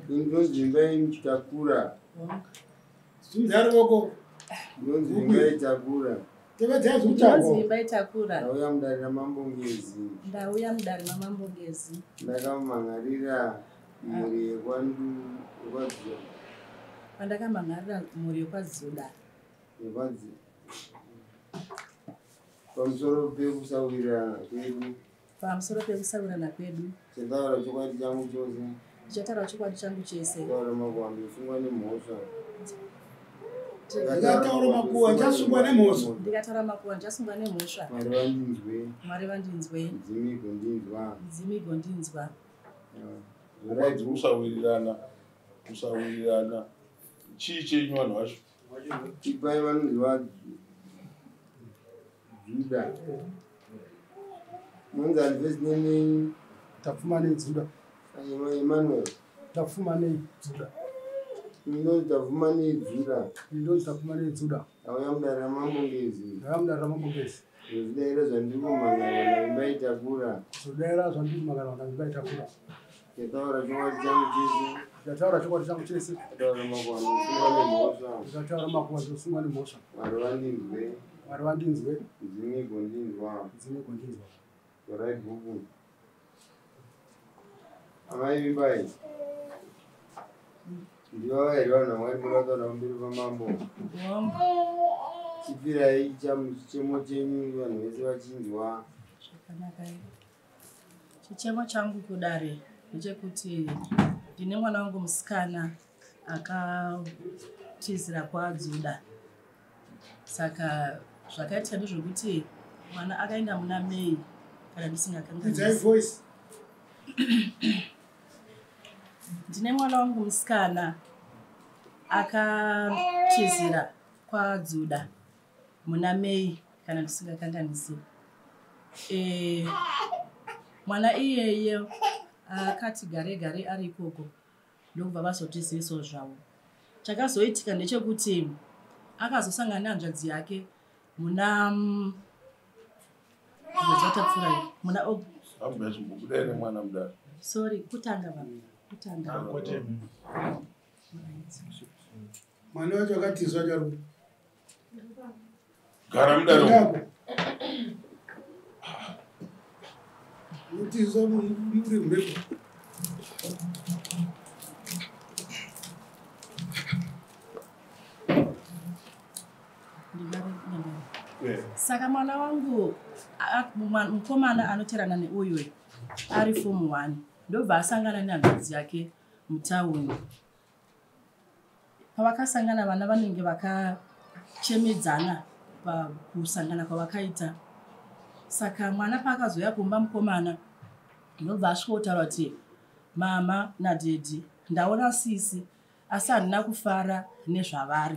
Indonzi imbai mchitakura. Sindaroko. Indonzi imbai takura. Tebethe zutako. Indonzi imbai takura. Ndauya mudari ramambongezi. Ndauya mudari ramambongezi. Ndakamangarira muri yekwandu yekwadziwa. Pandakamangarira muri yekwadziwa. Yekwadziwa. Pamusoro pekusawirirana kwedu. Pamusoro pekusawirirana kwedu. Chendaura chokwadi changu chose. Ndichataura chokwadi changu chese. Ndaura makuwa ndifungwa nemhosva. Ndikataura makuwa ndasungwa nemhosva. Ndikataura makuwa ndasungwa nemhosva. Mwari vandinzwe. Mwari vandinzwe. Dzimigo ndinzwa. Dzimigo ndinzwa. Zvoradzi kusawirirana. Chii chenyu vanhu vacho? Ipai vanonzwa Juda. Munzi andivesi name Tafumane Juda. Emmanuel. Tafumane Juda. Indonzi tafumane Juda. Indonzi tafumane Juda. Ndauya mudari ramambongezi. Ndauya mudari ramambongezi. Zvidaira zvandirikumangana imbai takura. Zvidaira zvandirikumangana imbai takura. Ndataura chokwadi changu chese. Ndataura chokwadi changu chese. Ndataura makuwa ndosungwa nemhosva. Ndataura makuwa ndosungwa nemhosva. Mwari vandinzwe. Mwari vandinzwe. Dzimigo ndinzwa. Dzimigo ndinzwa. Torai bhuku. Amai vimbai. Ndiva here vanhu vamwari murataura pamberi pamambo. Chipirai chichemo chenyu vanhu vese vachinzwa. Zvakanaka. Chichemo changu kudare ndechekuti ndine mwana wangu musikana akatizira kwaDzuda. Saka zvakaita ndezvekuti mwana akaenda muna Mei kana ndisingakanganisi. Ndine mwana wangu musikana akatizira kwaDzuda muna Mei kana ndisingakanganisi. Mwana iyeye akati gare ari ikoko ndokubva vazotiziso zvavo. Chakazoitika ndechekuti akazosangana nehanzvadzi yake muna sorry kutanga vanhu kutanga. Mwana wacho akatizwa charo. Gara mudaro. Utizwa muri mbepo. Saka mwana wangu mukomana anoterana neuyu ari form 1 ndobva asangana nehanzvadzi yake mutauni. Pavakasangana vana vanenge vakachemedzana pakusangana kwavakaita. Saka mwana paakazoya kumba mukomana ndobva asvikotaura kuti mama nadhedhi ndaona sisi asi handina kufara nezvavari.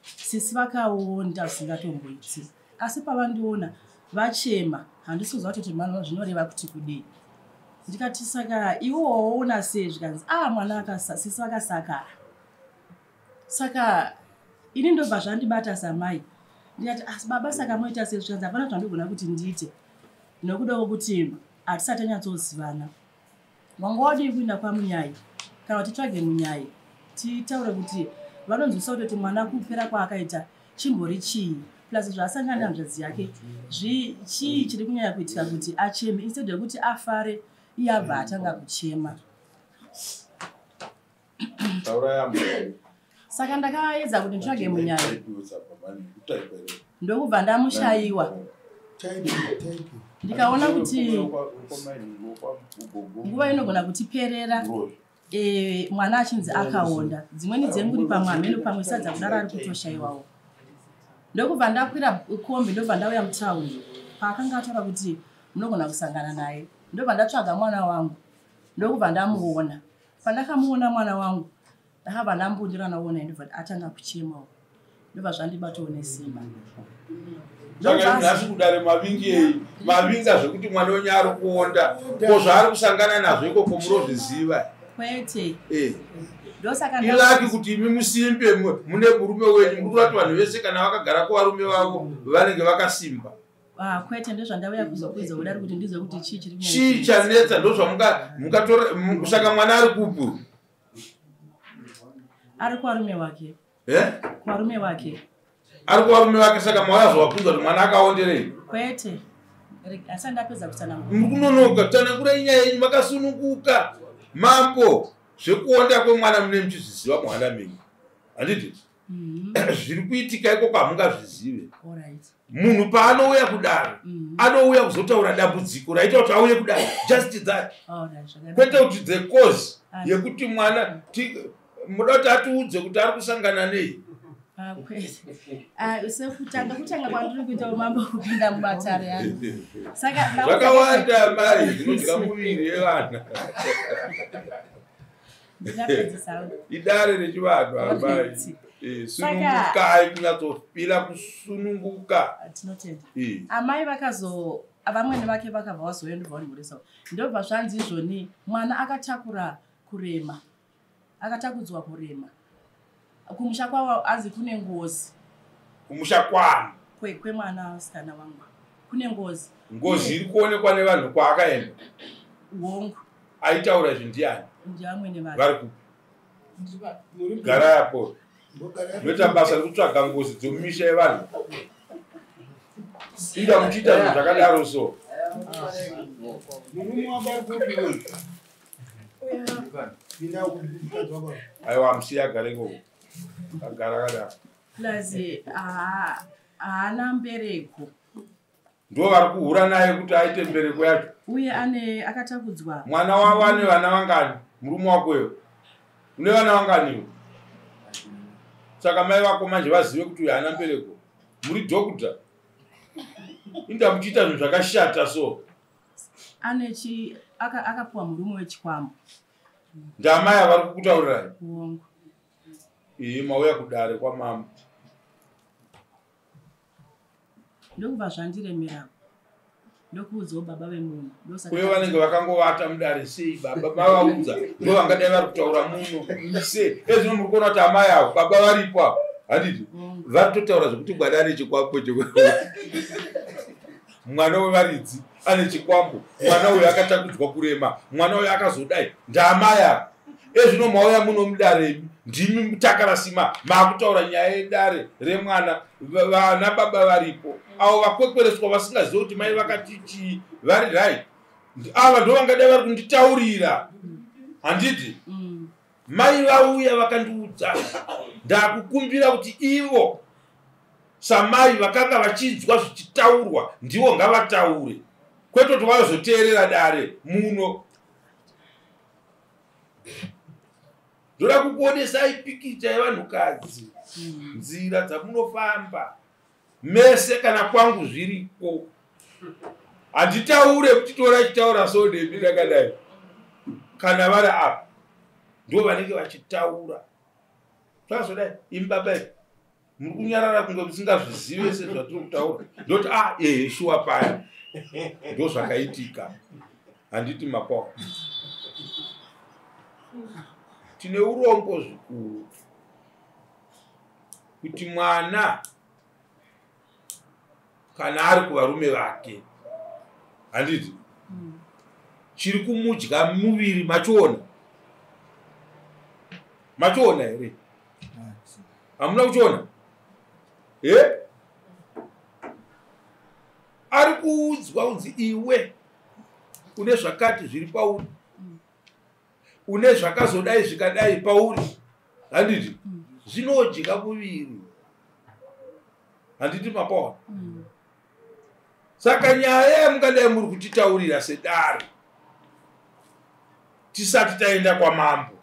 Sisi vakaonda zvisingatomboiti asi pavandiona vachema handisikuziva kuti mwana zvinoreva kuti kudii. Ndikati saka iwe waona sei zvikanzi mwana sisi vakasakara. Saka ini ndobva zvandibata samai ndikati asi baba saka moita sei zvikanzi hapana zvandogona kuti ndiite nokuda kwokuti hatisati tanyatsozivana. Wanga wadii kuenda kwamunyai kana kuti tsvage munyai titaure kuti vanonzwisa kuti mwana kupera kwaakaita chimbori chii plus zvasangana nehanzvadzi yake chii chiri kunyanya kuitika kuti acheme instead yekuti afare iye abva atanga kuchema. Saka ndakaedza kuti nditsvage munyai ndokubva ndamushayiwa. Ndikaona kuti nguva inogona kutiperera mwana achinzi akaonda. Dzimweni dzenguri pamwe ameno pamwe sadza kudaro ari kutoshayiwawo. Ndokubva ndakwira kombi ndobva ndauya mutaundi paakanga ataura kuti munogona kusangana naye. Ndobva ndatsvaga mwana wangu ndokubva ndamuona. Pandakamuona mwana wangu ndakabva ndambundira nawo naye ndobva atanga kuchemawo. Ndobva zvandibatawo nesimba. Nhasi kudare mavinga zvekuti mwana wenyu ari kuonda ko zvaari kusangana nazvo ikoko munozviziva kwete. Ndosaka ilaki kuti imi musimbe mune murume wenyu muri kuti vanhu vese kana vakagara kuvarume vavo vanenge vakasimba. Kwete ndozvandauya kuzokwidza udari kuti ndizwe kuti chii chiri chii chanetsa ndozvamukatora. Saka mwana ari kupu ari kwarume wake kwarume wake ari kwarume wake saka mawazowabvunza kuti mwana akaonderei kwete asi ndapedza kutsanangura mukunonoka kutsanangura inyaya yenyu makasununguka mambo zvekuonda kwemwana mune muchizviziva mwana menyu handiti zviri kuitika ikoko hamungazvizive munhu paanouya kudaro anouya kuzotaura dambudziko raita kuti auye kudaro just that kwete kuti the cause yekuti mwana muda kuti atiudze kuti ari kusangana nei kutanga kwandiri kuita mambo kupinda mubatare yangu zvakawanda mari dzinodya muviri yevana idare rechivanhu amai sunungukai kunyatsopira kusununguka amai vamwene vake vakabva vazoenda vaonimurisa ndobva zvanzi izvoni mwana akatakura kurema akatakudzwa kurema kumusha kwavo anzi kune ngozi kumusha kwanu kwemwana wasikana wangu kune ngozi iri kuonekwa nevanhu kwaakaenda hongu aitaura zvindiani ndiamwene vake vari kugara yapo noita basa rekutsvaga ngozi dzomumisha yevanhu inda muchiita zvinhu zvakadaro so aiwa musiya agareko agara kadaro plazi haana mbereko ndo vari kuhura naye kuti aite mbereko yacho uye akatakudzwa mwana wavo ane vana vangani murume wakoyo une vana vanganiwo saka mai vako manje vazive kuti uyu haana mbereko muri dhokta inda muchiita zvinhu zvakashata so akapuwa murume wechikwambo ndamai avari kukutaurirai hongu mauya kudare kwamama ndokubva zvandiremerako ndokuudzawo baba vemunhu uye vanenge vakangovata mudare sei baba mavaudza ndo vangadai vari kutaura muno se ezvino muri kuona kuti amai avo baba varipo avo handiti vari totaura zvokuti mwana ane chikwambo mwana wevaridzi ane chikwambo mwana uyu akatakudzwa kurema mwana uyu akazodai ndaamai avo ezvino mauya muno mudaremi ndimi mutakarasima maakutaura nyaya yedare remwana vana baba varipo avo vakwekwereswa vasingazivi kuti mai vakati chii vari right ava ndo vangadai vari kunditaurira handiti mai vauya vakandiudza ndakukumbira kuti ivo samai vakanga vachinzwa zvichitaurwa ndivo ngavataure kwete kuti vazoteerera dare muno ndoda kukuonesai pikicha yevanhukadzi nzira dzamunofamba mese kana kwangu zviripo handitaure kuchitora chitaura so nemi rakadai kana vari apa ndo vanenge vachitaura zvazodai imi babai muri kunyarara kunge musingazvizive sezvatiri kutaura ndoti shuwa paya ndo zvakaitika handiti mapawa tine urombo zvikuru kuti mwana kana ari kuvarume vake handiti chiri kumudya muviri machiona here hamuna kuchiona ari kuudzwa unzi iwe une zvakati zviri pauri une zvakazodai zvikadai pauri handiti zvinodya muviri handiti mapawa saka nyaya yamungadai muri kutitaurira sedare tisati taenda kwamambo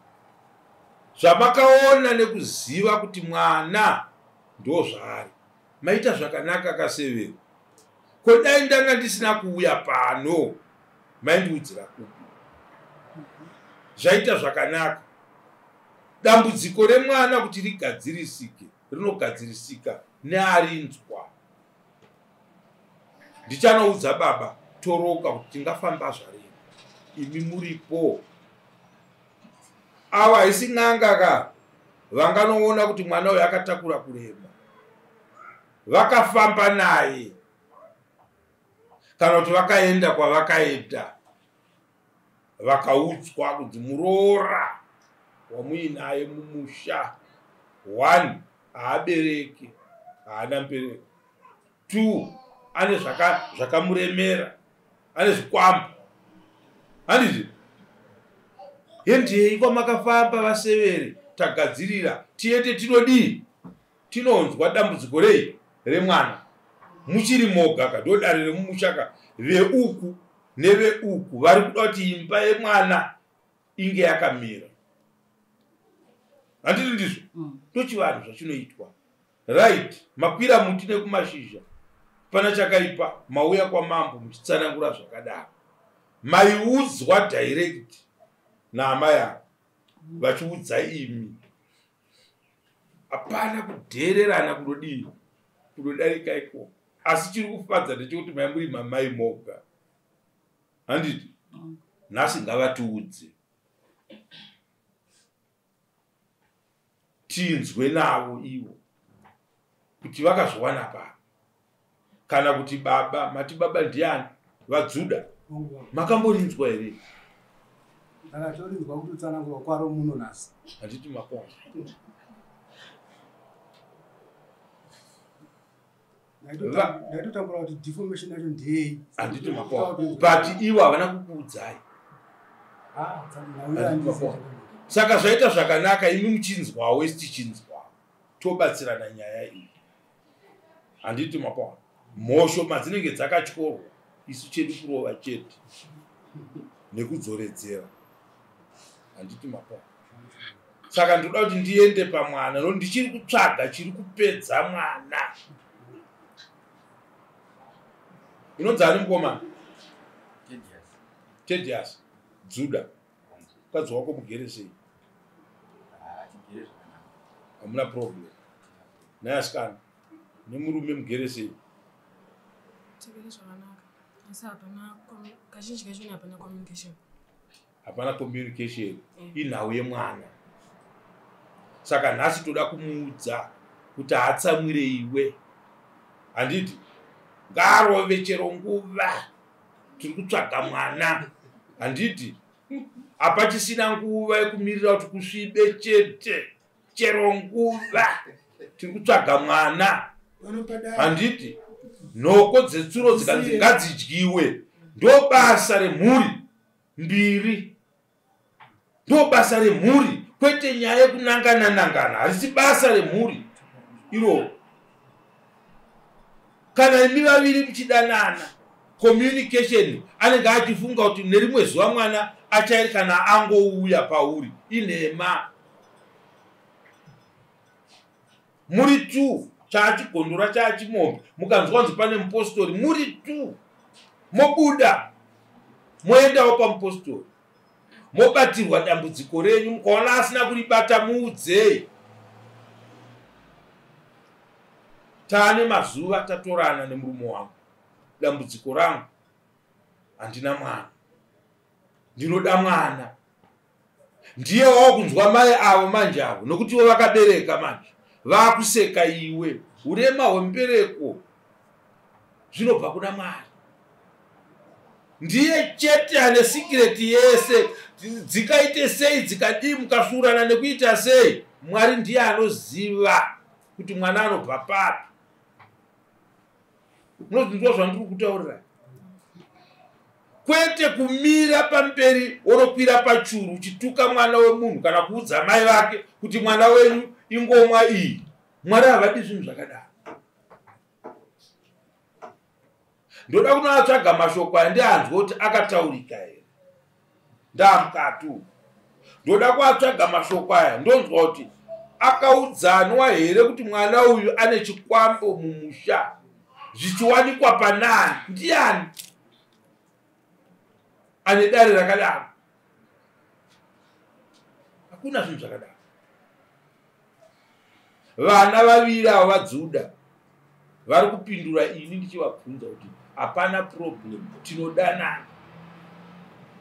zvamakaona nekuziva kuti mwana ndo zvaari maita zvakanaka kasevera kodai ndanga ndisina kuuya pano maindiudzira kupi zvaita zvakanaka dambudziko remwana kuti rigadzirisike rinogadzirisika nearinzwa ndichanoudza baba toroka kuti tingafamba zvarei imi muripo ava haisi n'anga ka vanganoona kuti mwana uyu akatakura kurema vakafamba naye kana kuti vakaenda kwavakaenda vakaudzwa kuti muroora wamuinaye mumusha 1 haabereki, haana mubereki. 2 ane zvakamuremera, ane zvikwambo. Handiti hendei kwamakafamba vasevere, tagadzirira tiende tinodii, tinonzwa dambudziko rei remwana muchiri moga ndodare remumushaka veuku neveuku vari kuda kuti imba yemwana inge yakamira. Handiti ndizvo ndochivanhu zvachinoitwa. Right, makwira muti nekumashizha pana chakaipa, mauya kwamambo muchitsanangura zvakadaro, maiudzwa direct naamai avo vachiudza imi. Hapana kudhererana kunodii, kunodarika ikoko. Asi chiri kufadza ndechekuti maimuri mamai moga. Handiti nhasi ngavatiudze, tinzwe navo ivo kuti vakazviwana pa, kana kuti baba, mati baba ndiani, vaDzudha makamborinzwa here? Ndakatorinzwa kuti utsanangurwa kwaro muno nhasi. Handiti makona. Ndaitotambura kuti deformation yacho ndei. Handiti makona. But ivo havana kukuudzai. Saka zvaita zvakanaka imi muchinzwawo isi tichinzwa, tobatsirana nyaya iyi. Handiti makona. Mhosho madzinenge dzakatyorwa, isu chedu kurova chete nekudzoredzera. Handiti makona. Saka ndoda kuti ndiende pamwana, no ndichiri kutsvaga chiri kupedza mwana. Unonzi ani mukomana? Tedias Dzudha. Mukadzi wako mugere sei? Hamuna problem. Naye asikana nemurume mugere sei? Tigere zvakanaka. Asi hapana kazhinji kacho hapana communication. Hapana communication. Inhau yemwana. Saka nhasi toda kumuudza kuti haatsamwire iwe. Handiti ngarove chero nguva tiri kutsvaga mwana. Handiti hapachisina nguva yekumirira kuti kusvibe chete, chero nguva tiri kutsvaga mwana. Handiti nhoko dzetsuro dzikanzi ngadzidyiwe, ndo basa remhuri mbiri, ndo basa remhuri, kwete nyaya yekunangana-nangana. Harisi basa remhuri iro. Kana imi vaviri muchidanana, communication, anenge achifunga kuti nerimwe zuva mwana achairi kana angouya pauri, inhema. Muri 2 chaachigondora chaachimombe, mukanzwa kunzi pane mupostori, muri 2 mobuda moendawo pamupostori, mobatirwa dambudziko renyu, mukaona asina kuribata muudzei. Taane mazuva tatorana nemurume wangu, dambudziko rangu handina mwana, ndinoda mwana. Ndiye wawo kunzwa mai avo manje avo, nokuti ivo vakabereka manje vakuseka iwe. Urema hwemubereko zvinobva kuna Mwari. Ndiye chete ane sikireti yese, dzikaite sei, dzikadii, mukashurana nekuita sei, Mwari ndiye anoziva kuti mwana anobva papi. Munozvinzwa zvandiri kutaurira? Kwete kumira pamberi wonokwira pachuru uchituka mwana wemunhu kana kuudza mai vake kuti mwana wenyu ingomwa iyi. Mwari havadi zvinhu zvakadaro. Ndoda kunoatsvaga mashoko aya ndianzwa kuti akataurika here. Ndamukatu. Ndoda kuatsvaga mashoko aya ndonzwa kuti akaudzanwa here kuti mwana uyu ane chikwambo mumusha, zvichiwanikwa panani. Ndiani ane dare rakadaro? Hakuna zvinhu zvakadaro. Vana vaviri avo vaDzudha vari kupindura ini ndichivabvunza kuti hapana problem, tinodanana.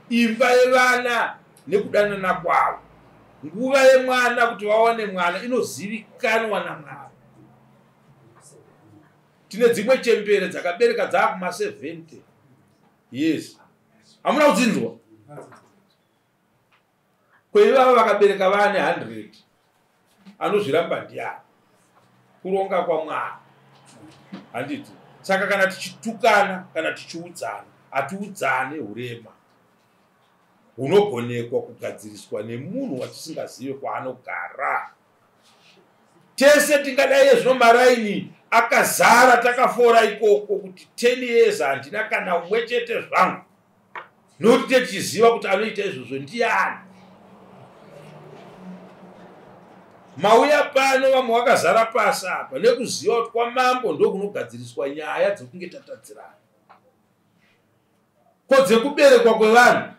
Imba yevana nekudanana kwavo, nguva yemwana kuti vaone mwana inozivikanwa naMwari. Tine dzimwe chembere dzakabereka dzakuma 70. Yes. Hamuna kudzinzwa? Kweivava vakabereka vane 100. anozviramba ndiani? Kuronga kwaMwari. Handiti? Saka kana tichitukana, kana tichiudzana, hatiudzane hurema hunogonekwa kugadziriswa nemunhu watisingazive kwaanogara. Tese tingadai zvino maraini akazara takafora ikoko kuti 10 years handina kana umwe chete zvangu. Nokuti tichiziva kuti anoita izvozvo ndiani. Mauya pano vamwe vakazara pasi apa nekuziva kuti kwaMambo ndokunogadziriswa nyaya dzokunge tatadzirana. Dzekuberekwa kwevanhu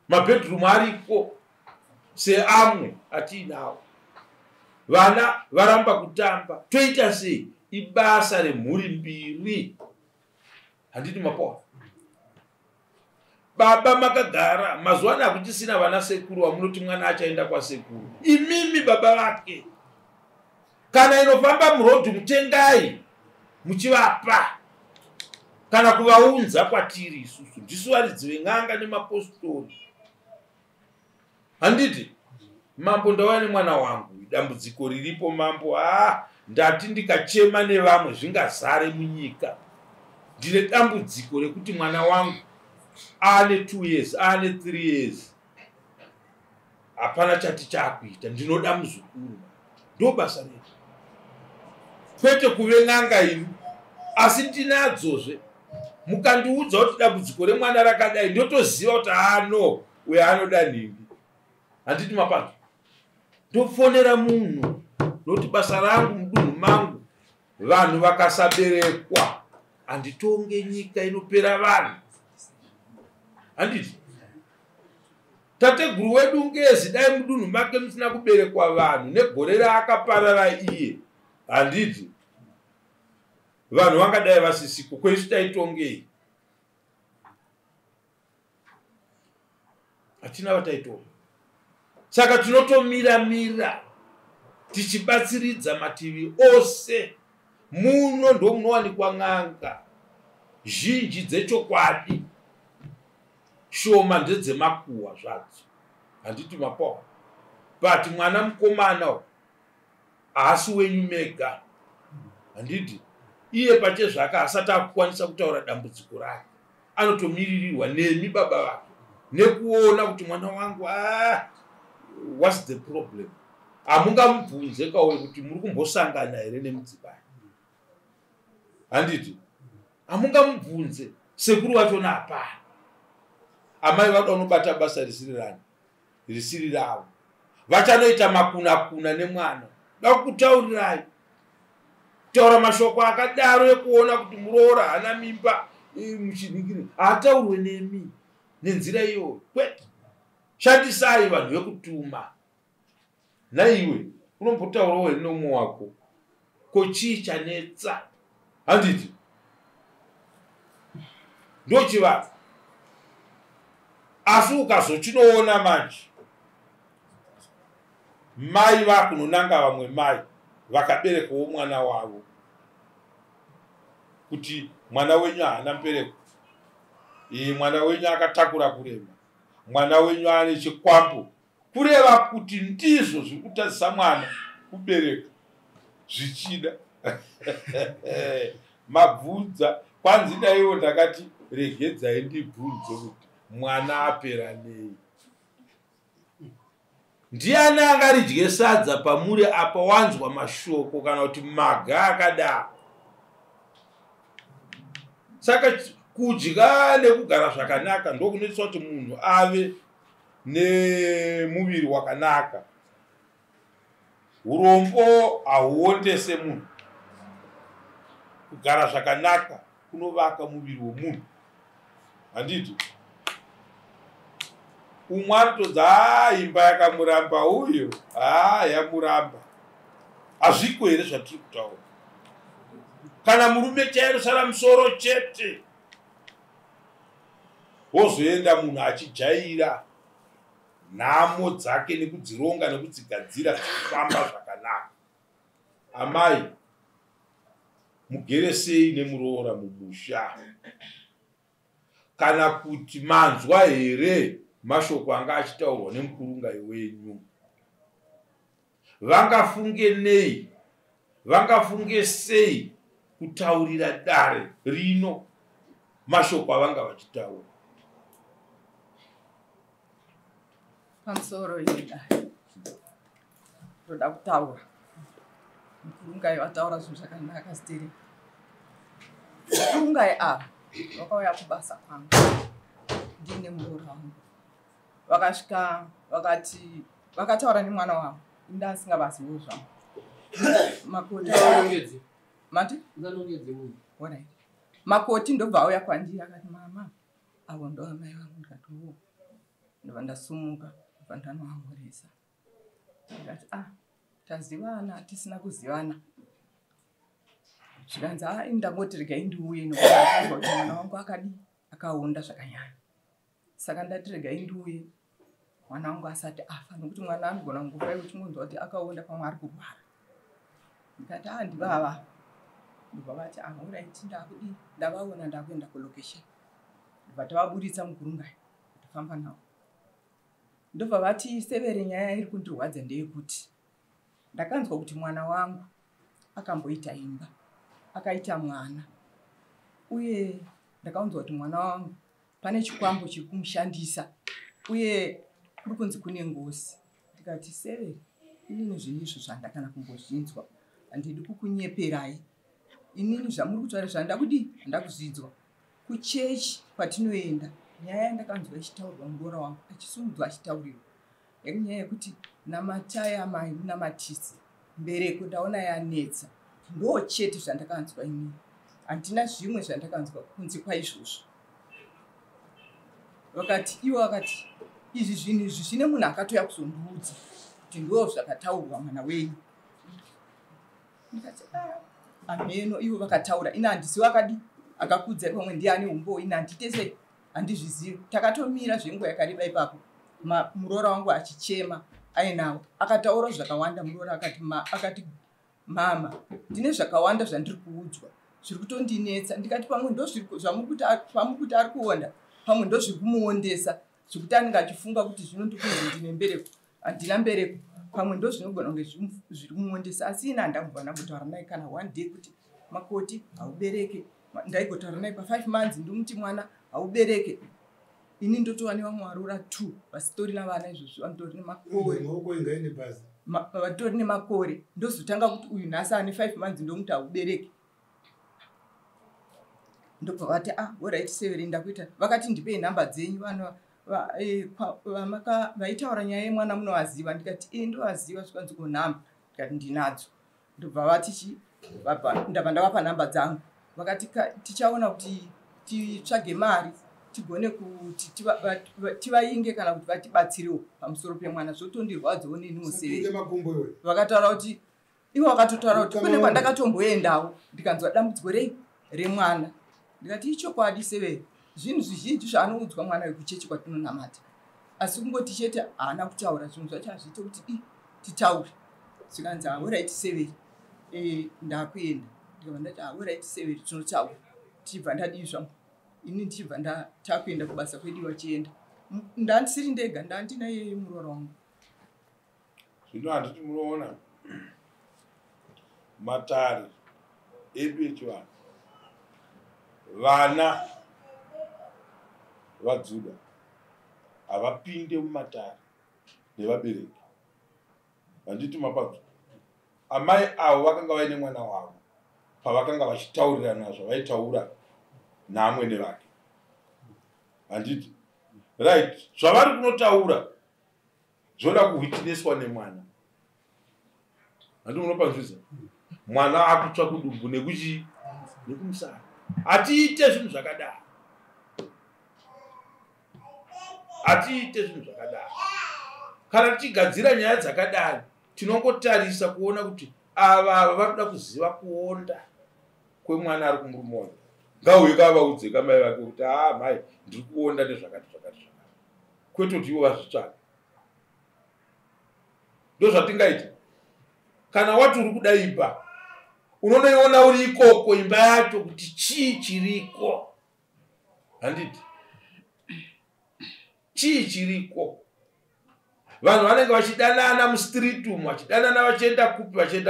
mabhedhurumu ariko seamwe atiinawo. Vana varamba kutamba. Toita sei? Ibasa remhuri mbiri. Handiti Mapaula? Baba makagara mazuva ano akutisina vana sekuru wamunoti mwana achaenda kwasekuru. Imimi baba vake. Kana inofamba murodhi mutengai muchivapa. Kana kuvaunza kwatiri isusu. Ndisu varidzi veng'anga nemapostori. Handiti? Mambo ndauya nemwana wangu. Dambudziko riripo Mambo. Ndati ndikachema nevamwe zvingazare munyika. Ndine dambudziko rekuti mwana wangu ane 2 years, ane 3 years. Hapana chati chakuita. Ndinoda muzukuru. Ndo basa redu. Kwete kuve n'anga inu. Asi ndinadzozve. Mukandiudza kuti dambudziko remwana rakadai ndotoziva kuti no uyo anoda nhingi. Handiti Mapaula? Ndofonera munhu noti basa rangu mudunhu mangu vanhu vakasaberekwa handitonge nyika inopera vanhu. Handiti? Tateguru wedu Ngezi dai mudunhu make musina kuberekwa vanhu negore raakaparara iye. Handiti? Vanhu vangadai vasisiko kwesu taitongei. Hatina vataitonga. Saka tinotomira tichibatsiridza mativi ose. Muno ndo munowanikwa n'anga zhinji dzechokwadi, shoma ndedzemakuhwa zvadzo. Handiti Mapaula? But mwana mukomana haasi wenyu mega. Handiti? Iye pachezvake asati akukwanisa kutaura dambudziko rake, anotomiririrwa nemi baba vake nekuona kuti mwana wangu what's the problem? Hamungamubvunze kauye kuti muri kumbosangana here nemudzimai. Handiti? Hamungamubvunze. Sekuru vachona hapana. Amai vada unobata basa risiri ravo. Vachanoita makuna nemwana. Ndakutaurirai. Taura mashoko akadaro ekuona kuti muroora hana mimba muchiningiri. Hataurwe nemi nenzira iyo. Kwete. Shandisai vanhu vekutuma. Naiwe unombotaurawo here nomwe wako. Ko chii chanetsa? Handiti? Ndochivava. Asi ukazochinoona manje mai vakunonanga vamwe mai vakaberekawo mwana wavo kuti mwana wenyu haana mubereko, mwana wenyu akatakura kurema, mwana wenyu ane chikwambo, kureva kuti ndizvo zviri kutadzisa mwana kubereka zvichida. Mabvunza kwanzi daiwo ndakati regedzai ndibvunze kuti mwana apera nei. Ndiani angaridye sadza pamuri apa wanzwa mashoko kana kuti maga akadaro? Saka kudya nekugara zvakanaka ndokunoita kuti munhu ave nemuviri wakanaka. Urombo hauondese munhu. Kugara zvakanaka kunovaka muviri womunhu. Handiti? Umwe anotodza imba yakamuramba uyo, yamuramba. Hazviko here zvatiri kutaura? Kana murume chairosara musoro chete, wozoenda munhu achijaira nhamo dzake nekudzironga nekudzigadzira dzichifamba zvakanaka. Amai, mugere sei nemuroora mumusha? Kana kuti manzwa here mashoko anga achitaurwa nemukurungai wenyu? vangafunge nei, vangafunge sei kutaurira dare rino mashoko avanga vachitaura. Pamusoro yedare ndoda kutaura. Mukurungai vataura zvinhu zvakanaka Steri. Mukurungai ava vakauya kubasa kwangu ndine muroro wangu. Vakasvika vakataura nemwana wangu indasingavazivo zvangu. Makoti mati alright. Makoti ndobva auya kwandiri akati mama avo ndova mai vangu. Ndikati wo ndobva ndasumuka ndobva ndanoamurisa. Ndikati tazivana tisina kuzivana. Zvikanzi ndangoti regai ndiuye nokuti akazwa kuti mwana wangu akaonda zvakanyanya. Saka ndati regai ndiuye mwana wangu asati afa nokuti mwana anogona kungofa uchingonzwa kuti akaonda pamwe ari kurwara. Ndikati ndivava. Ndobva vati alright ndakudi ndavaona ndakuenda kulocation. Ndobva tavaburitsa Mukurungai kutofamba navo. Ndobva vati severe nyaya iri kundirwadza ndeyekuti ndakanzwa kuti mwana wangu akamboita imba, akaita mwana. Uye ndakaunzwa kuti mwana wangu pane chikwambo chiri kumushandisa uye kuri kunzi kune ngozi. Ndikati severe inini zvinizvo zvandakana kumbozvinzwa handidi kukunyeperai. Inini zvamuri kutaura zvandakudi handakuzvinzwa. Kuchechi kwatinoenda nyaya yandakanzwa ichitaurwa muroora wangu achisumudzwa achitaurirwa nyaya yekuti namataya mai namatisi mbereko ndaona yanetsa. Ndo chete zvandakanzwa inini. Handina zvimwe zvandakanzwa kunze kwaizvozvo. Vakati ivo vakati izvi zvinhu izvi zvine munhu akatoya kuzondiudza kuti ndo zvakataurwa mwana wenyu. Ndikati ameno ivo vakataura ina handisiwo akakudza pamwe ndiani umbo ina handitese handizvizivi. Takatomira zvenguva yakareba ipapo muroora wangu achichema ainawo akataura zvakawanda. Muroora akati mama ndine zvakawanda zvandiri kuudzwa zviri kutondinetsa. Ndikati pamwe ndo zvamuri kuti ari kuonda pamwe ndo zviri kumuondesa zvekuti anenge achifunga kuti zvino ndikunzi ndine mbereko handina mbereko. Pamwe ndo zvinogona kunge zviri kumuondesa asi ina handambovana kutaura naye kana one day kuti Makoti haubereke. Ndaigotaura naye pa5 months ndomuti mwana haubereke. Ini ndotova nevamwe varoora 2 vasitori navana izvozvo vandotori nemakore. Vatori nemakore ndozotanga kuti uyu nhasi ane 5 months ndomuti haubereke. Ndobva vati alright severe ndakuita. Vakati ndipei nhamba dzenyu vanhu vaitaura nyaya yemwana munovaziva. Ndikati ndovaziva zvikanzi kunhamba. Ndikati ndinadzo. Ndobva vati ndabva ndavapa nhamba dzangu. Vakati tichaona kuti titsvage mari tigone kuti tivainge kana kuti vatibatsirewo pamusoro pemwana zvotondirwadzawo neniwo severe. Vakataura kuti ivo vakatotaura kuti kune kwandakatomboendawo ndikanzwa dambudziko remwana. Ndikati ichokwadi severe zvinhu zvizhinji zvaanoudzwa mwana wekuchechi kwatinonamata asi kungoti chete haana kutaura zvinhu zvacho hazviite kuti titaure. Zvikanzi alright severe ndakuenda. Ndikabva ndati alright severe tinotaura. Tichibva ndadii zvangu ini ndichibva takuenda kubasa kwedu wachienda. Ndandisiri ndega ndandina yeye muroora wangu. Zvino handiti munoona matare edu echivanhu vana vaDzudha havapinde mumatare nevabereki. Handiti mapadzo amai avo vakanga vaine mwana wavo pavakanga vachitaurirana zvavaitaura naamwene vake. Handiti right zvavari kunotaura zvoda kuhwitineswa nemwana. Handi munopanzvisa mwana akutsva kudumbu nekumusana. Hatiite zvinhu zvakadaro. Hatiite zvinhu zvakadaro. Kana tichigadzira nyaya dzakadaro tinongotarisa kuona kuti ava vakuda kuziva kuonda kwemwana ari kumurumonda. Ngauye kavaudze kamai vake kuti mai ndiri kuonda nezvakati zvakati. Kwete kuti ivo vazvitsvaka. Ndo zvatingaita. Kana wati uri kudaipa unonoiona uri ikoko imba yacho kuti chii chiriko. Handiti chii chiriko. vanhu vanenge vachidanana mustreet umu vachidanana vachienda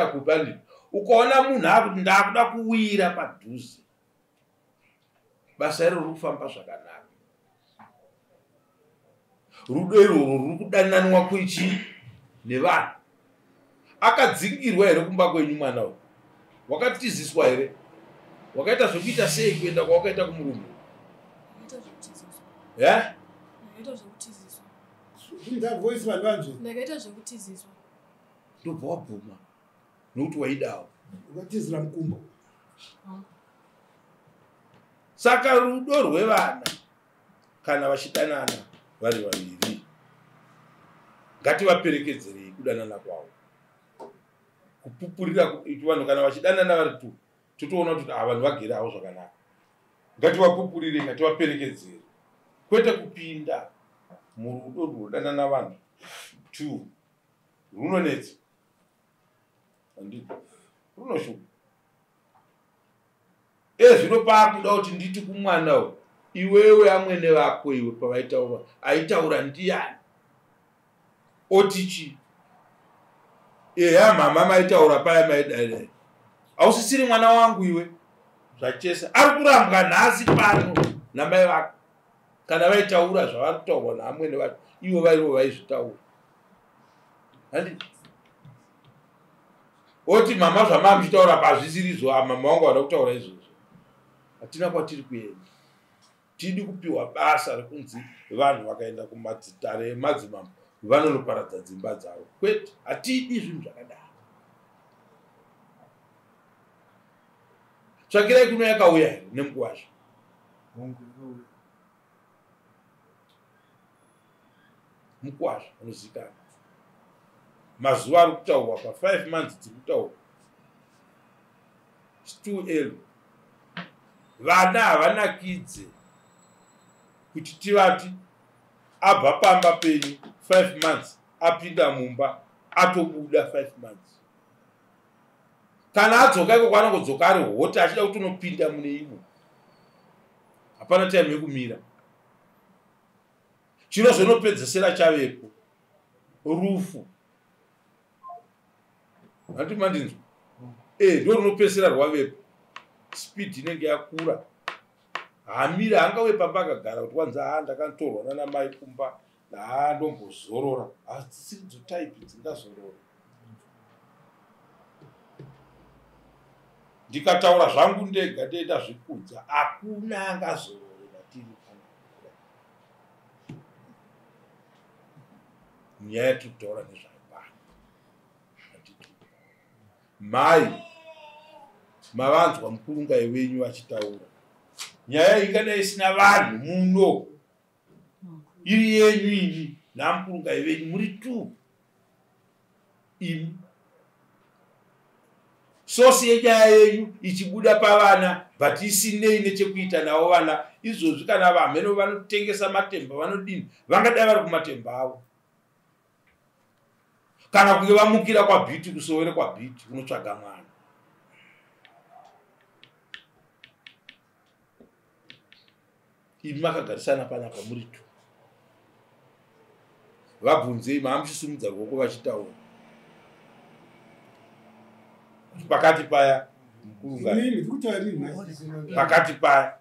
kupi andi ukaona munhu akuti ndakuda kuwira padhuze basa iro riri kufamba zvakanaka rudo irworwo ruri kudananwa kuichi nevanhu akadzingirwa here kumba kwenyu mwana uyu wakatiziswa here wakaita zvekuita sei kuenda kwawakaita kumurume ndakaita zvekutiziswa ndobva wabvuma nokuti waidawo ukatizira mukumbo. saka rudo rwevana kana vachidanana vari vaviri ngativaperekedzerei kudanana kwavo kupupurira vanhu kana vachidanana vari tu totoona kuti vanhu vagere havo zvakanaka ngativapupurire ngativaperekedzere kwete kupinda murudo rwunodanana vanhu tu runonetsa runoshuka ezvino paakuda kuti nditi kumwana iwewe amwene vako iwe pavaitaura aitaura ndiani otichi eya mama maitaura paya maidai ausisiri mwana wangu iwe zvachesa ari kurambwa nhasi pano namai vako kana vaitaura zvavari kutaurwa naamwene vacho ivo vairivo vaizvitaura handi oti mama zvamama muchitaura pazvisirizvo mama wangu vada kutaura izvozvo hatina kwatiri kuenda tidi kupiwa basa rekunzi vanhu vakaenda kumadzitare emadzimambo vanonoparadza dzimba dzavo kwete hatidi zvinhu zvakadaro tsvakirai kuno yakauya here nemukuwazvo mukuwazvo unozikana mazuva ari kutaurwa pa5 months dziri kutaurwa still early vana havanakidze kuti tivati abva pamba penyu 5 months apinda mumba atobuda 5 months kana adzoka iko kwanongodzoka ari hoti achida kuti unopinda mune imo hapana time yekumira chinozonopedzesera chavepo rufu hati mandinzwa ndo runopedzesera rwavepo speed inenge yakura hamira hangauye pamba akagara kuti wanzi ndakantorwa nana mai kumba ndombozorora hadzisiridzo type dzingazorora ndikataura zvangu ndega ndoita zvikudza hakuna angazorore matiri nyaya yatiri kutaura nezvapana mai mavanzwa mukurungai wenyu vachitaura nyaya ingadai isina vanhu muno iri yenyu ini namukurungai venyu muri tu imi sosi yenyaya yenyu ichibuda pavana but isinei nechekuita navo vana izvozvi kana vamheno vanotengesa matemba vanodini vangadai vari kumatemba avo kana kunge vamukira kwabhiti kusowere kwabhiti unotsvaga mwana imi makagarisana panapa muri tu vabvunzei maamuchisumudza ruoko vachitaura pakati paya pakati paya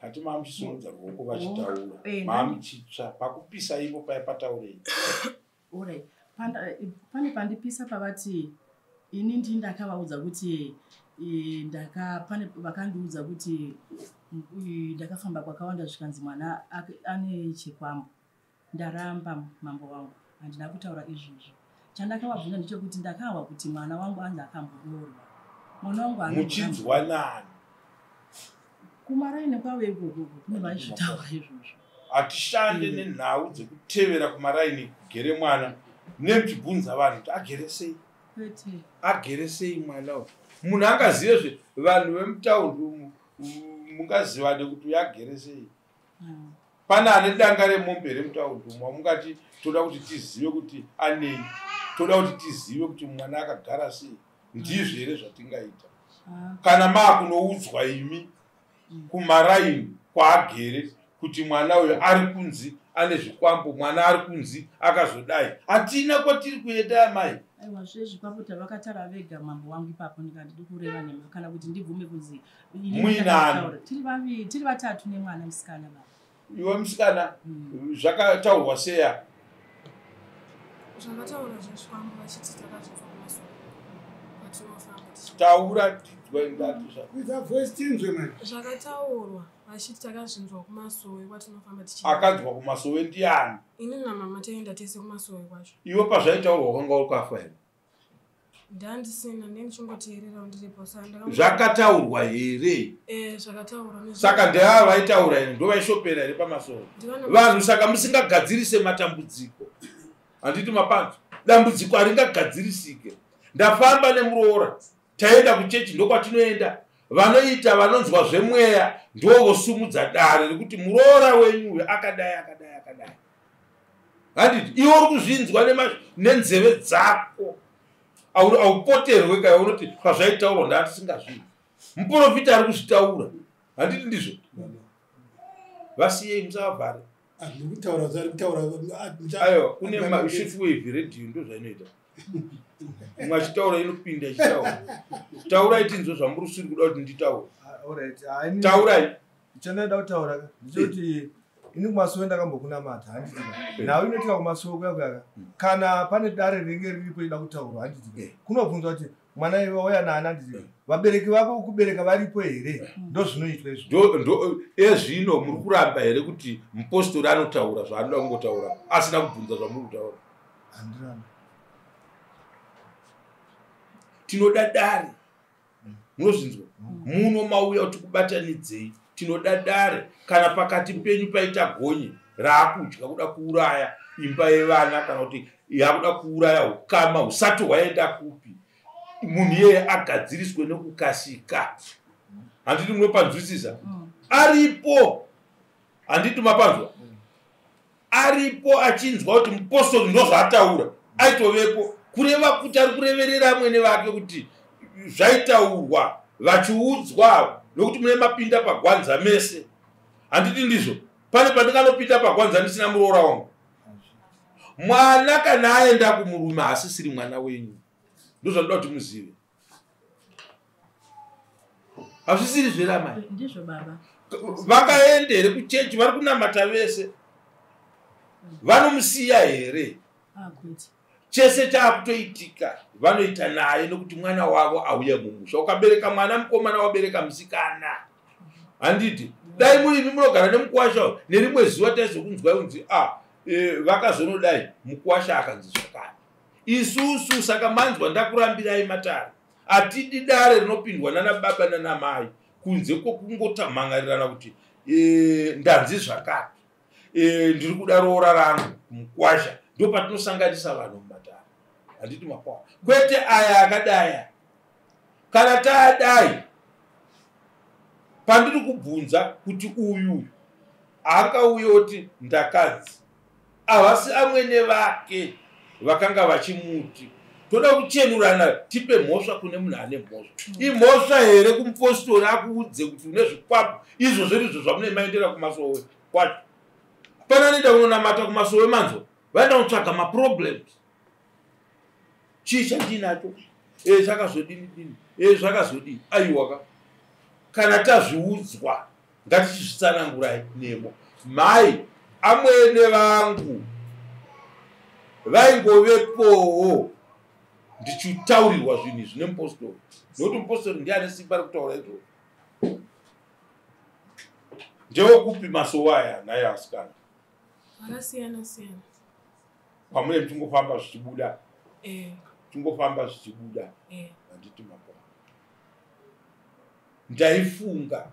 kati maamuchisumudza ruoko vachitaura maamuchitsva pakupisa ivo paya pataurei pane pandipisa pavati ini ndi ndakavaudza kuti pane vakandiudza kuti ndakafamba kwakawanda zvikanzi mwana ane chikwambo ndaramba mambo wangu handina kutaura izvozvo chandakavabvunza ndechekuti ndakawa kuti mwana wangu anzi akambodorwa mwana wangu muchinzwa nani kumaraini kwavo ikoko kune vaizvitaura izvozvo hatishande nenhau dzekutevera kumaraini kugere mwana nemuchibvunza vanhu kuti agere sei agere sei mwana uyu munhu angazivezve vanhu vemutaundi umu mungazivane kuti uyu agere sei pane ane danga remombe remutaundi umu wamungati toda kuti tizive kuti anei toda kuti tizive kuti mwana akagara sei. Ndizvo here zvatingaita. Kana makunoudzwa imi kumaraini kwaagere kuti mwana uyo ari kunzi ane zvikwambo, mwana ari kunzi akazodai, hatina kwatiri kuenda amai. Aiwa zvezvikwambo tavakatara vega mambo wangu ipapo ndikati ndikureva nema kana kuti ndibvume kuzi muinani tiri vatatu nemwana musikana baba. Iwe musikana zvakataurwa seya? Zvakataura zvezvikwambo vachiti takazobva kumasoro kwatinofamba taura zvakataurwa vachiti takazvinzwa kumasowe kwatinofamba akanzwa kumasowe ndiani? ini namama taenda tese kumasowe kwacho. Iwe pazvaitaurwa kwanga ukafa here? Ndandisina ndichingoteerera ndiripo zvakataurwa here? Zvakataurwa. Saka ndeava vaitaura here ndo vaishopera here pamasowe vanhu. Saka musingagadzirise matambudziko. Handiti mapanzo dambudziko haringagadzirisike. Ndafamba nemuroora taenda kuchechi ndokwatinoenda. Vanoita vanonzwa zvemweya ndovosumudza dare rekuti muroora wenyu akadai akadai akadai. Handiti iwe uri kuzvinzwa nenzeve dzako. Aupoterwe kai unoti pazvaitaurwa ndatisingazvinzi. Muprofita ari kuzvitaura. Handiti ndizvo? Vasiyei musavavhare. Aiwa kune shortwave radio ndo zvainoita. Mwachitaura inopinda ichitaura. Taurai tinzwe zvamurusiri kuda kuti nditaure. Taurai. Chandaida kutaura ndikuti ini kumasowe ndakambokunamata handiti. Nawe inotika kumasowe kuya kana pane dare rinenge riripo ida kutaurwa handiti. Kunobvunzwa kuti mwana iwe wauya naani handiti. Vabereki vako kubereka varipo here? Ndo zvinoitwa izvo. Ezvino muri kuramba here kuti mupostori anotaura zvaanoda kungotaura asina kubvunza zvamuri kutaura? Handiramba. Tinoda dare. Munozvinzwa? Muno mauya kuti kubatanidzei. Tinoda dare. Kana pakati penyu paita gonye raakudya kuda kuuraya imba yevana kana kuti yakuda kuuraya ukama husati hwaenda kupi, munhu iyeye agadziriswe nekukasika. Handiti munopanzwisisa? Aripo. Handiti mapanzwa? Aripo achinzwa kuti mupostori ndozvaataura aitovepo. Kureva kuti ari kureverera amwene vake kuti zvaitaurwa vachiudzwa nokuti mune mapinda pagwanza mese. Handiti ndizvo? Pane pandinganopinda pagwanza ndisina muroora wangu. Mwana kana aenda kumurume asisiri mwana wenyu. Ndozvanoda kuti muzive. Hazvisiri zveramai. Ndizvo baba. Vakaenda here kuchechi vari kunamata vese? Vanomusiya here? Kuti chese chaakutoitika vanoita naye nokuti mwana wavo auya mumusha. Ukabereka mwana mukomana wabereka musikana. Handiti dai muri munogara nemukuwasha nerimwe zuva taizokunzwai unzi vakazonodai mukuwasha akanzi zvakare. Isusu saka manzwa ndakurambirai matare. Atidi dare rinopindwa nana baba nana mai kunze kwokungotamhangarirana kuti ndanzi zvakare. Ndiri kuda roora rangu mukuwasha. Ndo patinosanganisa vanhu mumatare. Handiti makwa. Kwete aya akadaya. Kana taadai pandiri kubvunza kuti uyu akauyoti ndakadzi havasi amwene vake vakanga vachimuti toda kuchenurana tipe mhosva kune munhu ane mhosva. Imhosva here kumupostori akuudze kuti une zvikwapu izvo zverizvo zvamune maendera kumasowe kwacho. Pana nenda unonamata kumasowe manzo vaenda kutsvaga maproblems. Chii chandinacho? Zvakazodini dini. Zvakazodini. Aiwaka. Kana tazviudzwa ngatichizvitsanangurai nemo. Mai amwene vangu vaingovepowo ndichitaurirwa zvinhu izvi nemupostori. Nokuti mupostori ndiye ane simba rekutaura izvo. Ndewokupi masowe aya naye asikana? Akasiyana siyana. Pamwe mchingofamba zvichibuda. Chingofamba zvichibuda. Handiti mapa. Ndaifunga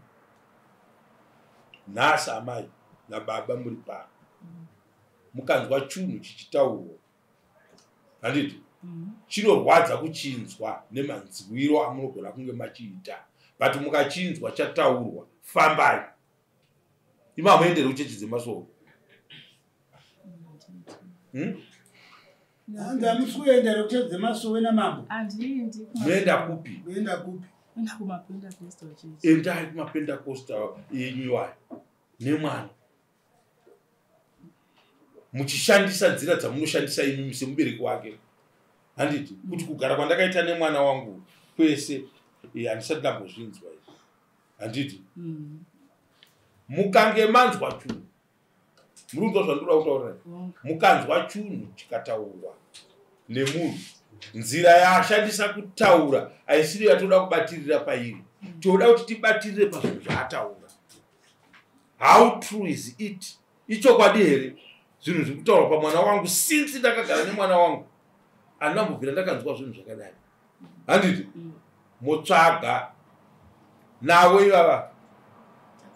nhasi amai nababa muri pano mukanzwa chinhu chichitaurwa. Handiti chinorwadza kuchinzwa nemanzwiro amunogona kunge machiita, but mukachinzwa chataurwa fambai. Ima muendere kuchechi dzemasowe. Ndamusikuenda rokutedze masuwe namambo. Handiendi. Munoenda kupi? Uenda kupi? Enda kumaPentecostal church. Endai kumaPentecostal yenyu wayo nemwana. Muchishandisa nzira dzamunoshandisa imi semubereki wake. Handiti kuti kugara kwandakaita nemwana wangu kwese handisati ndambozvinzwa izvi. Handiti mukange manzwa chunhu, murunzwa zvandinoda kutaurira, mukanzwa chunhu chikataurwa nemunhu, nzira yaashandisa kutaura haisiri yatoda kubatirira pairi. Toda kuti tibatirire pazvinhu zvaataura. How true is it? Ichokwadi here zvinhu zviri kutaurwa pamwana wangu since ndakagara nemwana wangu handambobvira ndakanzwa zvinhu zvakadai. Handiti motsvaga nawe ivava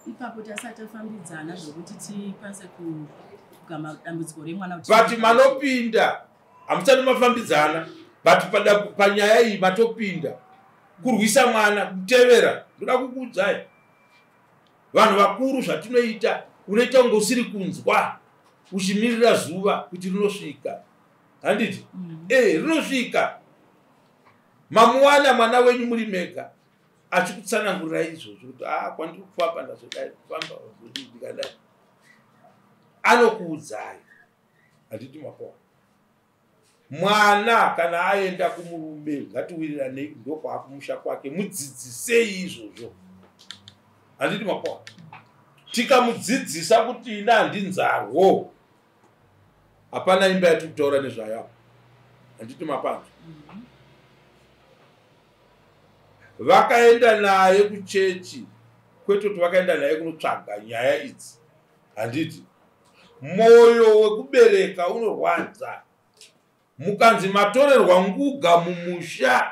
ipapo tasati tafambidzana zvokuti tikwanise kugama dambudziko remwana. But manopinda hamusati mafambidzana, but panyaya iyi matopinda kurwisa mwana kutevera. Ndoda kukuudzai vanhu vakuru zvatinoita, unoita kunge usiri kunzwa uchimirira zuva kuti rinosvika. Handiti rinosvika. Mamuwana mwana wenyu muri mega achikutsanangurira izvozvo kuti kwandiri kufamba ndazodai kufamba ndikadai, anokuudzai. Handiti mapo mwana kana aenda kumurume ngatiwirirane ndokwakumusha kwake, mudzidzisei izvozvo. Handiti mapo tikamudzidzisa kuti ina handinzarwo hapana imba yatiri kutaura nezvayo. Handiti mapanzo vakaenda naye kuchechi kwete kuti vakaenda naye kunotsvaga nyaya idzi. Handiti mwoyo wekubereka unorwadza. Mukanzi matorerwa nguga mumusha,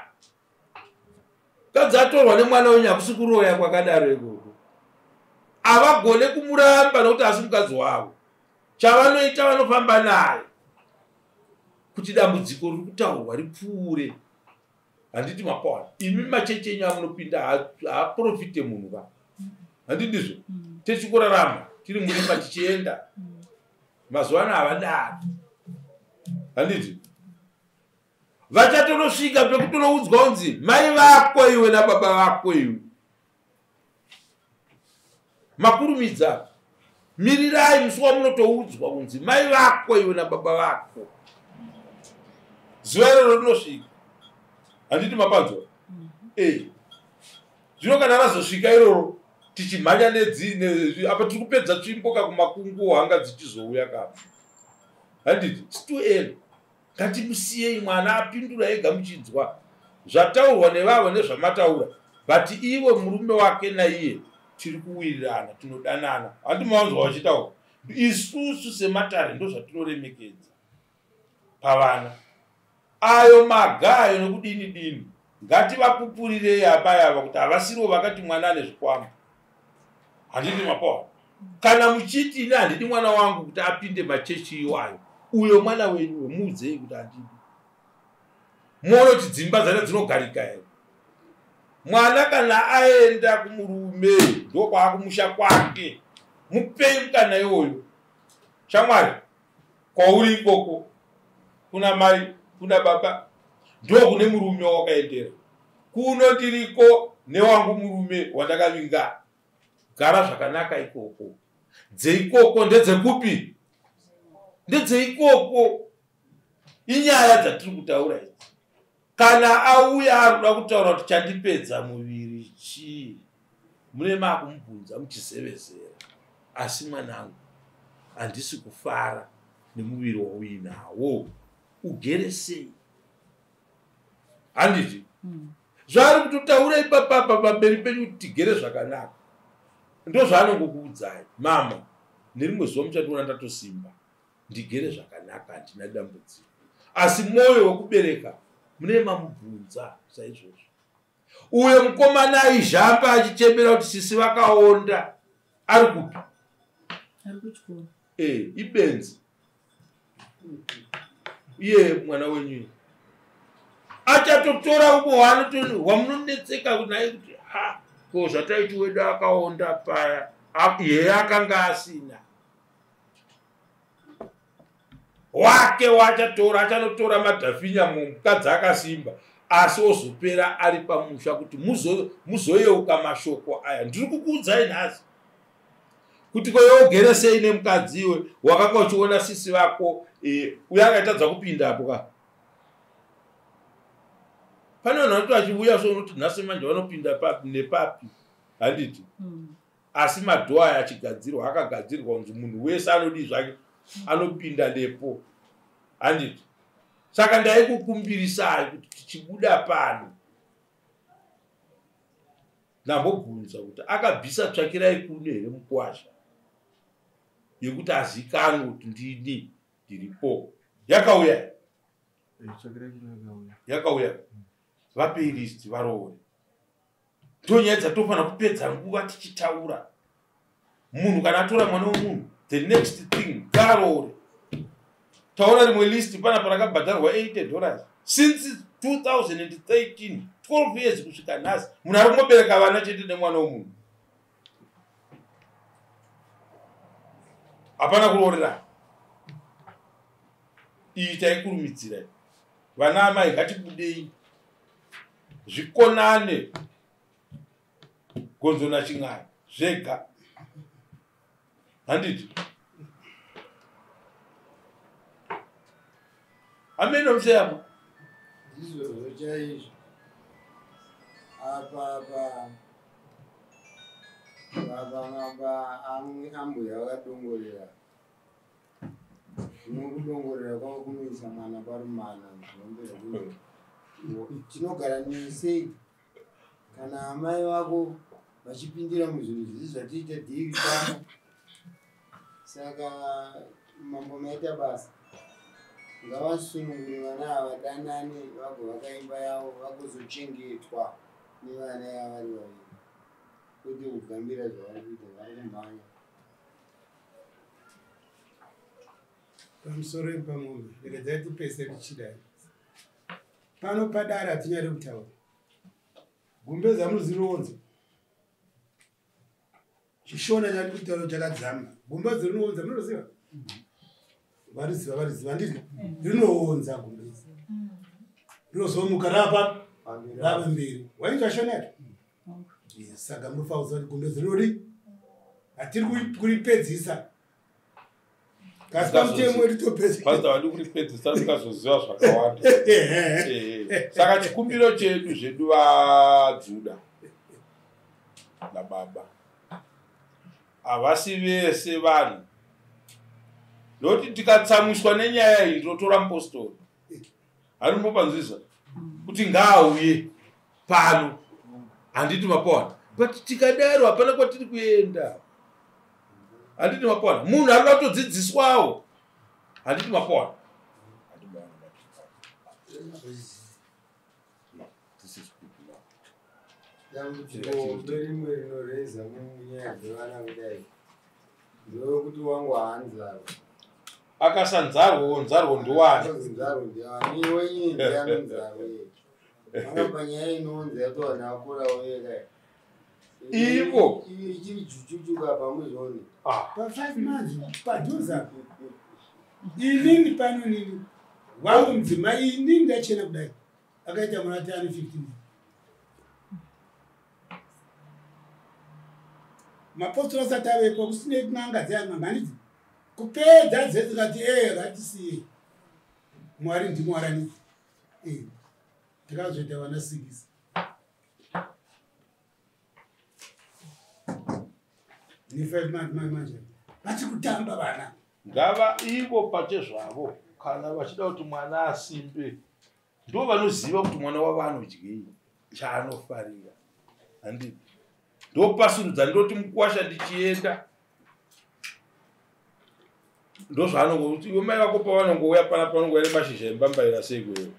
kadzi atorwa nemwana wenyu hakusi kuroya kwakadaro ikoko. Havagone kumuramba nokuti hasi mukadzi wavo. Chavanoita vanofamba naye kuti dambudziko riri kutaurwa ripfuure. Handiti mapawana imi machechi enyu amunopinda haaprofite munhu va. Handidizvo tichikurarama tiri murimba tichienda mazuva ano havadaro. Handiti vachatonosvika pekutonoudzwa unzi mai vako iwe nababa vako iwe. Makurumidza mirirai musi wamunotoudzwa unzi mai vako iwe nababa vako. Zuva iroro rinosvika. Handiti mapanzo zvino kana razosvika iroro tichimhanya apa tiri kupedza tsvimboka kumakungu hanga dzichizouya kapa. Handiti still early. Ngatimusiyei mwana apindura ega muchinzwa zvataurwa nevavo nezvamataura, but iwe murume wake naiye tiri kuwirirana, tinodanana. Handimavanzwa vachitaura isusu sematare ndo zvatinoremekedza pavana. Ayo magayo nokudini dini ngativapupurirei apa yava kuti havasiriwo vakati mwana ane zvikwama. Handiti mapawa kana muchiti ine handidi mwana wangu kuti apinde machechi iwayo, uyo mwana wenyu mudzei kuti handidi. Muone kuti dzimba dzane dzinogarika here. Mwana kana aenda kumurume ndokwakumusha kwake, mupei mukana iwoyo. Shamwari kwauri ikoko kuna mai kuna baba ndokune murume wakaendera. Kuno ndiriko newangu murume wandakavinga. Gara zvakanaka ikoko. Dzeikoko ndedzekupi? Ndedzeikoko. Inyaya dzatiri kutaura idzi. Kana auya arikuda kutaura kuti chandipedza muviri chii, mune makumubvunza muchizevezera. Asi mwanangu handisi kufara nemuviri wauinawo. Ugere sei? Handiti zvari kutotaura ipapapa pamberi penyu kuti tigere zvakanaka. Ndo zvaanongokuudzai mama, nerimwe zuva muchatoona ndatosimba ndigere zvakanaka, handina dambudziko. Asi mwoyo wekubereka mune mamubvunza saizvozvo. Uyo mukomana aizhamba achichembera kuti sisi vakaonda ari kupi? Ari kuchikoro. Ibenzi iye mwana wenyu achatotora uko wamunonetseka kunaye kuti ko zvataiti wedu akaonda paya yeye akanga asina. wake achanotora madhafinya mukadzi akasimba, asi ozopera ari pamusha kuti muzoyeuka mashoko aya. Ndiri kukuudzai nhasi kuti koyo ugere sei nemukadziwe wakanga uchiona sisi vako uye akaitadza kupindapo ka. Pane vanhu vanoti vachiuya sounoti nhasi manje vanopinda papi nepapi, handiti? Asi madhoo aya achigadzirwa akagadzirwa kunzi munhu wese anodi zvake anopinda nepo, handiti? Saka ndaikukumbirisai kuti tichibuda pano ndambobvunza kuti akabvisa tsvakirai kuno here mukwasha yekuti azikanwe kuti ndini ndiripo. Yakauya yakauya vapei listi varoore. Ndonyaya dzatofanira kupedza nguva tichitaura. Munhu kana atora mwana womunhu, the next thing ngaroore. Taura rimwe listi pana parakabhadharwa $80 since 2013, 12 years kusvika nhasi. Munhu ari kungobereka vana chete nemwana womunhu. Hapana kuroorera. Iyi taikurumidzirai. Vana amai ngatibudei zvikonane gonzo naching'ai zvega, handiti? Ameno mseyama izvozvo chaizvo. Apa ngamba ambuya vakadongorera. Zvino kudongorera kwavo kunoisa mwana parumana zvinombera kuno. Tinogara nesei kana amai vako vachipindira muzvinhu zvisi zvatiita dhiri pano. Saka mambo maita basa ngavasunungure vana ava danane vagovaka imba yavo vagozochengetwa nevana yavari vaviri, kwete kugambira zvavari kuita vari kumhanya. Pamusoro ipamombe regedzai tipese tichidai pano padara hatinyari kutaura. Gumbeza munozvironza chishona chari kutaura chakadzama. Gumbeza rinoonza munoziva? Variziva ndizvo rinoonza gumbeza rinozomuka rapa mberi waita shona. Saka munofanira kuti gumbeza rinori hatiri kuripedzisa. Pastor kuripedzisa ndikazoziva zvakawanda. Saka chikumbiro chedu zvedu vaJudha nababa havasi vese vanhu, ndokuti tikatsamiswa nenyaya iyi totora mupostori harimbopanzwisa kuti ngaauye pano, handiti mapona. But tikadaro hapana kwatiri kuenda, handiti mapona. Munhu anoda kutodzidziswawo, handiti mapona. Dambudziko rimwe rinoreza munyaya dzevana kudai ndokuti wangu haanzarwa. Akasanzarwo nzarwo ndiwani. Nzarwo ndiwani. Iwe nyine ndianonzarwa yeye. Panyaya inonzi yatova nakura wega. Ivo chiri chuchuchuka pamuzvoni pa5 months padhuza inini pano nini wangu mudzimai inini ndachena kudai akaita mwana ati ane 15. Mapostori asati avepo kusine n'anga dzeamamhanidzi kupedza dzedzikati ngatisiye Mwari ndimwaranidzi tikazoita vana 6. Ni 5 months manje vati kutamba vana ngava ivo pachezvavo kana vachida kuti mwana asimbe ndo vanoziva kuti mwana wavo anodyei chaanofarira, handiti? Ndopasurudza ndoti mukwasha ndichienda ndozvaanongokuti iwe mai vako pavanongouya panapa vanongouya nemashizha embambaira sei kuyevo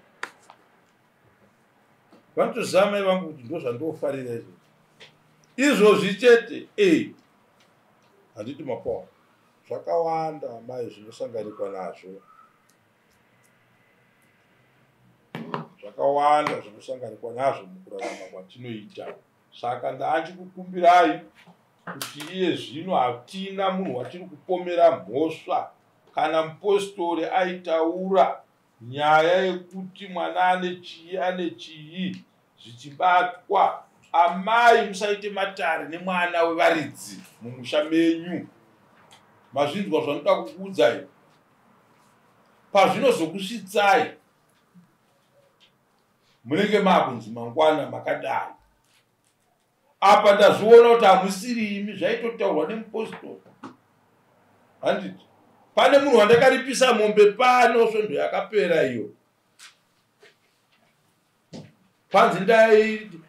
vanotoziva mai vangu kuti ndozvandofarira izvozvi chete. Handiti mapona zvakawanda mai zvinosanganikwa nazvo, zvakawanda zvinosanganikwa nazvo mukurarama kwatinoita. Saka ndachikukumbirai kuti iye zvino hatina munhu watiri kupomera mhosva kana mupostori aitaura nyaya yekuti mwana ane chii zvichibatwa, amai musaite matare nemwana wevaridzi mumusha menyu. Mazvinzwa zvanoda kukuudzai, pazvinozokusvitsai munenge makunzi mangwana makadai. Apa ndazviona kuti hamusiri imi, zvaitotaurwa nemupostori. Handiti pane munhu wandakaripisa mombe pano, svondo yakapera iyo. Kwanzi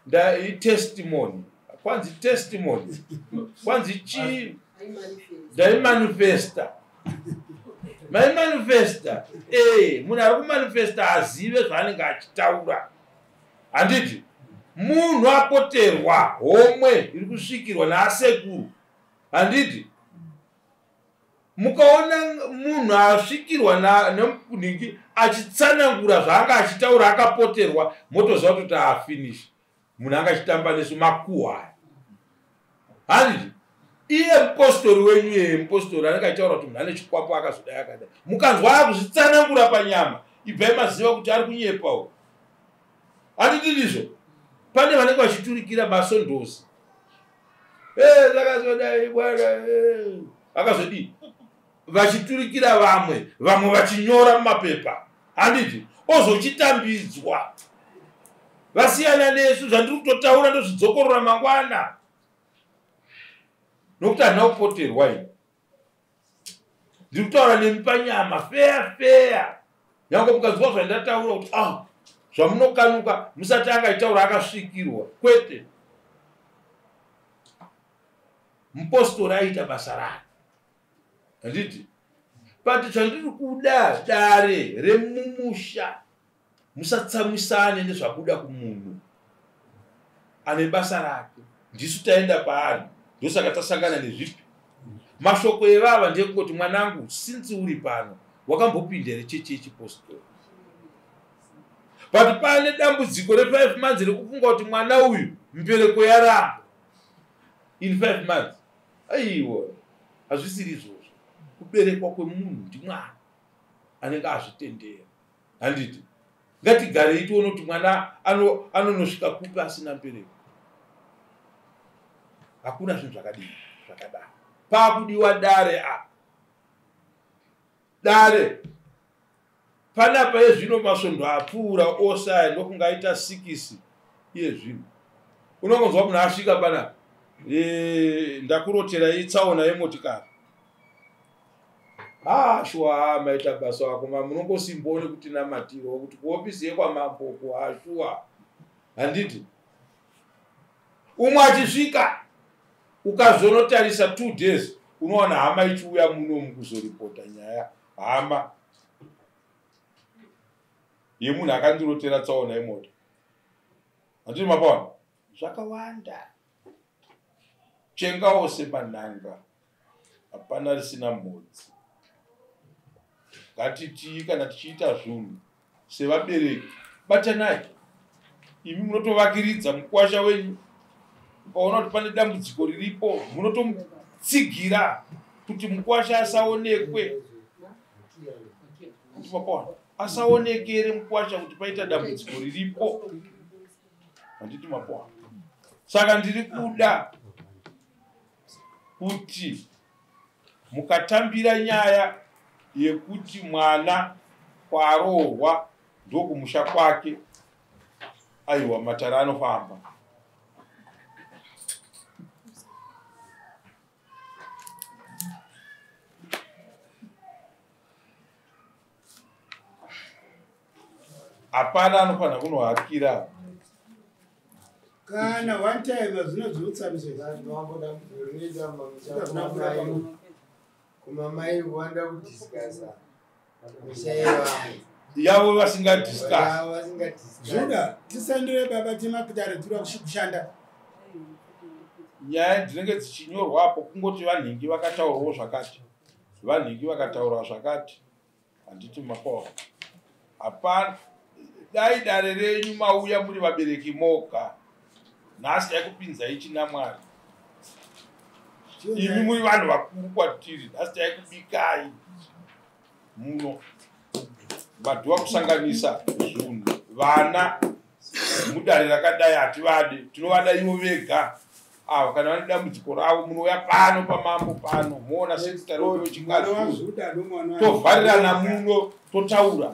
ndai testimony, kwanzi testimony, kwanzi chii, ndai manifesta. Maimanifesta, munhu ari kumanifesta azive zvaanenge achitaura. Handiti munhu apoterwa homwe iri kusvikirwa naasekuru. Handiti mukaona munhu asvikirwa nemunhingi achitsanangura zvaanga achitaura akapoterwa, motoziva kuti afinish. Munhu anga achitamba nesu makuhwa. Handiti iye mupostori wenyu, mupostori anenge achitaura kuti munhu ane chikwambo akazodai akadai, mukanzwa akuzvitsanangura panyama, ibvai maziva kuti ari kunyepawo. Handiti ndizvo? Pane vanenge vachiturikira masondosi, zakazodai bwana, akazodii, vachiturikira vamwe vachinyora mumapepa. Handiti ozochitambidzwa. Vasiyana nesu, zvandiri kutotaura ndozvidzokorora mangwana, nokuti handina kupoterwa ini. Ndiri kutaura nemi panyama feya. Nyange mukazwa zvandataura kuti zvamunokanuka musati angaitaura akasvikirwa, kwete. Mupostori aita basa rake. Handiti pati zvandiri kuda dare remumusha, musatsamwisane nezvakuda kumunhu ane basa rake. Ndisu taenda paari, ndosaka tasangana nezvipi. Mashoko evava ndekungoti mwanangu, since uri pano wakambopinda rechechi yechipostori. But pane dambudziko re5 months rekufunga kuti mwana uyu mbereko yaramba in 5 months. Aiwa, hazvisiri izvozvo. Kuberekwa kwemunhu ndimwana anenge azvitendera. Handiti ngatigarei tione kuti mwana anonosvika kupi asina mbereko. Hakuna zvinhu zvakadaro. Pakudiwa dare dare. Panapa yezvino masvondo apfuura osaya ndokungaita 6 iye zvino. Unongonzwa munhu asvika pana ndakurotera itsaona yemotikari. Shuwa maita basa wako, munongosimbone kuti namatiro kuti kuofisi yekwamambo kuashuwa. Handiti umwe achisvika ukazonotarisa 2 days unowana hama ichiuya muno mukuzoripota nyaya hama yemunhu akandirotera tsaona yemota. Handiti mapona zvakawanda, chengawo sepanhanga, hapana risina mhodzi. Ngatiti kana tichiita zvinhu sevabereki, batanai. Imi munotovakiridza mukwasha wenyu, ukaona kuti pane dambudziko riripo munotomutsigira kuti mukwasha asaonekwe. Mapona asaonekere mukwasha kuti paita dambudziko riripo. Handiti mapona. Saka ndiri kuda kuti mukatambira nyaya yekuti mwana kwarohwa ndokumusha kwake, aiwa matara anofamba. Hapana anofanira kunohakira. Kana one time zvinozutsa kumamai wanda kudiscussa mushaiwa yavo vasingadiscuss. Zvuda tisandire baba timapitare turi kushanda. Nyaya dzinenge dzichinyorwapo kungoti vanhingi vakataurawo zvakati, vanhingi vakataura zvakati. Handiti mapawa. Hapana, dai dare renyu mauya muri vabereki moga, nhasi yakupinzai china Mwari. Imi muri vanhu vakuru kwatiri, nhasi yaikubikai. muno madhuwa kusanganisa zvinhu vana mudare rakadai hativadi tinovada ivo vega avo kana vane dambudziko ravo munouya pano pamambo pano moona sekitari wechingazi tovharirana muno totaura